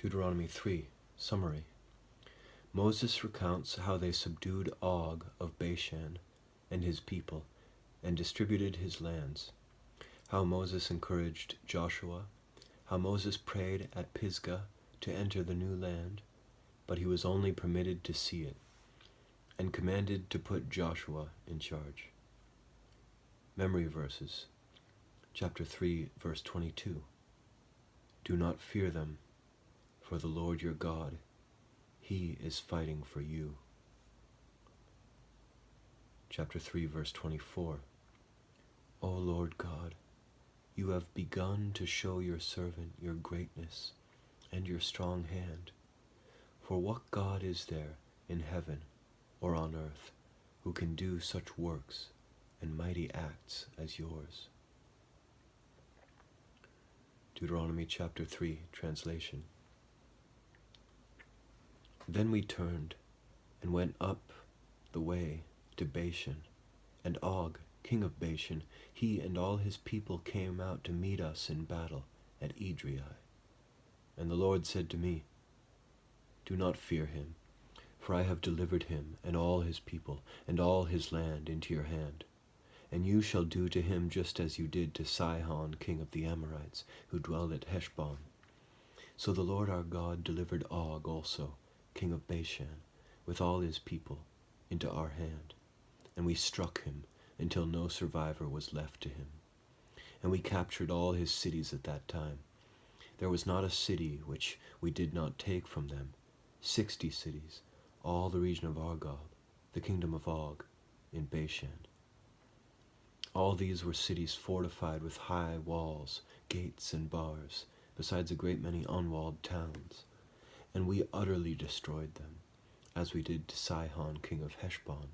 Deuteronomy 3, Summary. Moses recounts how they subdued Og of Bashan and his people, and distributed his lands. How Moses encouraged Joshua. How Moses prayed at Pisgah to enter the new land, but he was only permitted to see it, and commanded to put Joshua in charge. Memory verses. Chapter 3, verse 22. Do not fear them, for the Lord your God, He is fighting for you. Chapter 3, verse 24. O Lord God, you have begun to show your servant your greatness and your strong hand. For what God is there in heaven or on earth who can do such works and mighty acts as yours? Deuteronomy chapter 3, translation. Then we turned and went up the way to Bashan, and Og, king of Bashan, he and all his people came out to meet us in battle at Edrei. And the Lord said to me, Do not fear him, for I have delivered him and all his people and all his land into your hand. And you shall do to him just as you did to Sihon, king of the Amorites, who dwelled at Heshbon. So the Lord our God delivered Og also, king of Bashan, with all his people, into our hand. And we struck him until no survivor was left to him. And we captured all his cities at that time. There was not a city which we did not take from them. 60 cities, all the region of Argob, the kingdom of Og, in Bashan. All these were cities fortified with high walls, gates, and bars, besides a great many unwalled towns. And we utterly destroyed them, as we did to Sihon, king of Heshbon,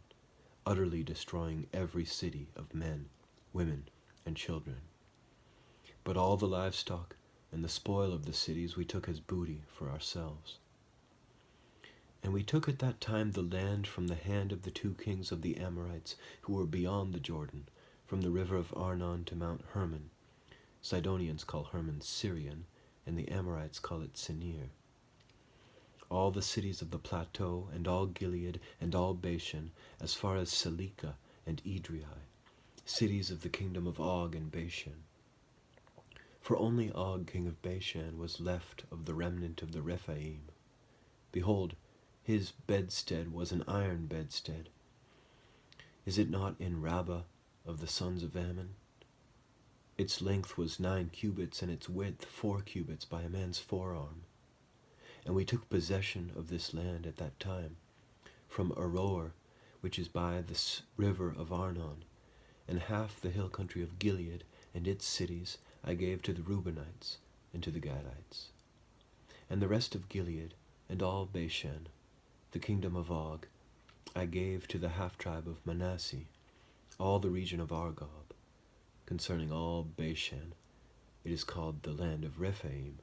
utterly destroying every city of men, women, and children. But all the livestock and the spoil of the cities we took as booty for ourselves. And we took at that time the land from the hand of the 2 kings of the Amorites who were beyond the Jordan, from the river of Arnon to Mount Hermon. Sidonians call Hermon Syrian, and the Amorites call it Sinir. All the cities of the plateau, and all Gilead, and all Bashan, as far as Selika and Edrei, cities of the kingdom of Og and Bashan. For only Og, king of Bashan, was left of the remnant of the Rephaim. Behold, his bedstead was an iron bedstead. Is it not in Rabbah of the sons of Ammon? Its length was 9 cubits, and its width 4 cubits by a man's forearm. And we took possession of this land at that time, from Aroer, which is by the river of Arnon, and half the hill country of Gilead and its cities I gave to the Reubenites and to the Gadites. And the rest of Gilead and all Bashan, the kingdom of Og, I gave to the half-tribe of Manasseh, all the region of Argob. Concerning all Bashan, it is called the land of Rephaim.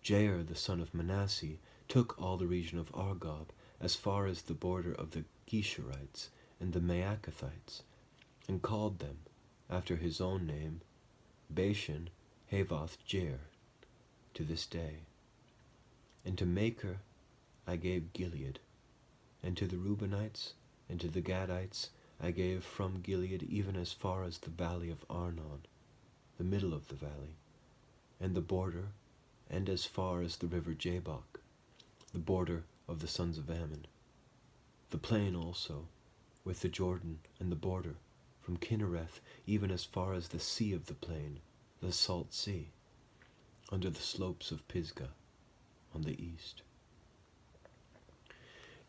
Jair, the son of Manasseh, took all the region of Argob as far as the border of the Geshurites and the Maacathites, and called them, after his own name, Bashan Havoth Jair, to this day. And to Machir I gave Gilead, and to the Reubenites and to the Gadites I gave from Gilead even as far as the valley of Arnon, the middle of the valley, and the border, and as far as the river Jabbok, the border of the sons of Ammon, the plain also, with the Jordan and the border, from Kinnereth even as far as the sea of the plain, the salt sea, under the slopes of Pisgah, on the east.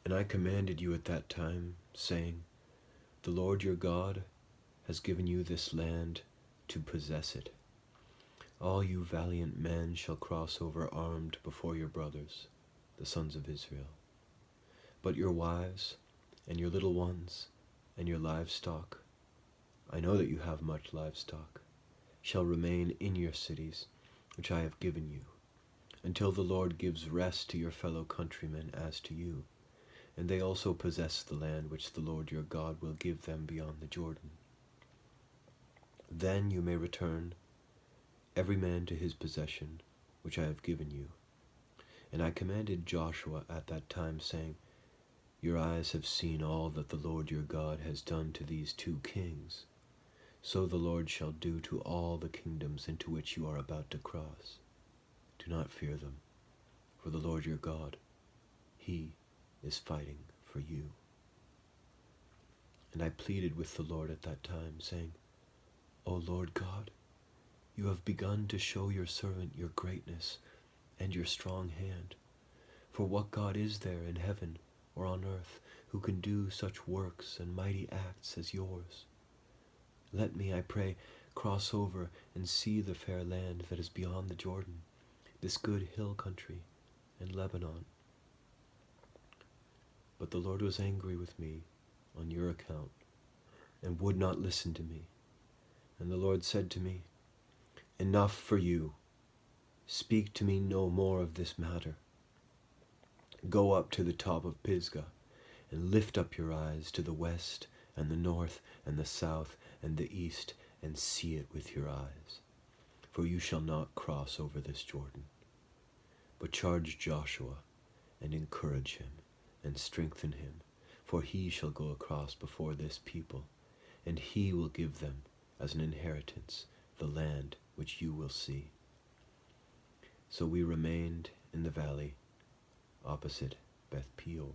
And I commanded you at that time, saying, The Lord your God has given you this land to possess it. All you valiant men shall cross over armed before your brothers, the sons of Israel. But your wives, and your little ones, and your livestock, I know that you have much livestock, shall remain in your cities, which I have given you, until the Lord gives rest to your fellow countrymen as to you, and they also possess the land which the Lord your God will give them beyond the Jordan. Then you may return, every man to his possession, which I have given you. And I commanded Joshua at that time, saying, Your eyes have seen all that the Lord your God has done to these 2 kings. So the Lord shall do to all the kingdoms into which you are about to cross. Do not fear them, for the Lord your God, he is fighting for you. And I pleaded with the Lord at that time, saying, O Lord God, you have begun to show your servant your greatness and your strong hand. For what God is there in heaven or on earth who can do such works and mighty acts as yours? Let me, I pray, cross over and see the fair land that is beyond the Jordan, this good hill country and Lebanon. But the Lord was angry with me on your account, and would not listen to me. And the Lord said to me, Enough for you. Speak to me no more of this matter. Go up to the top of Pisgah, and lift up your eyes to the west and the north and the south and the east, and see it with your eyes. For you shall not cross over this Jordan. But charge Joshua, and encourage him, and strengthen him, for he shall go across before this people, and he will give them as an inheritance the land which you will see. So we remained in the valley opposite Beth Peor.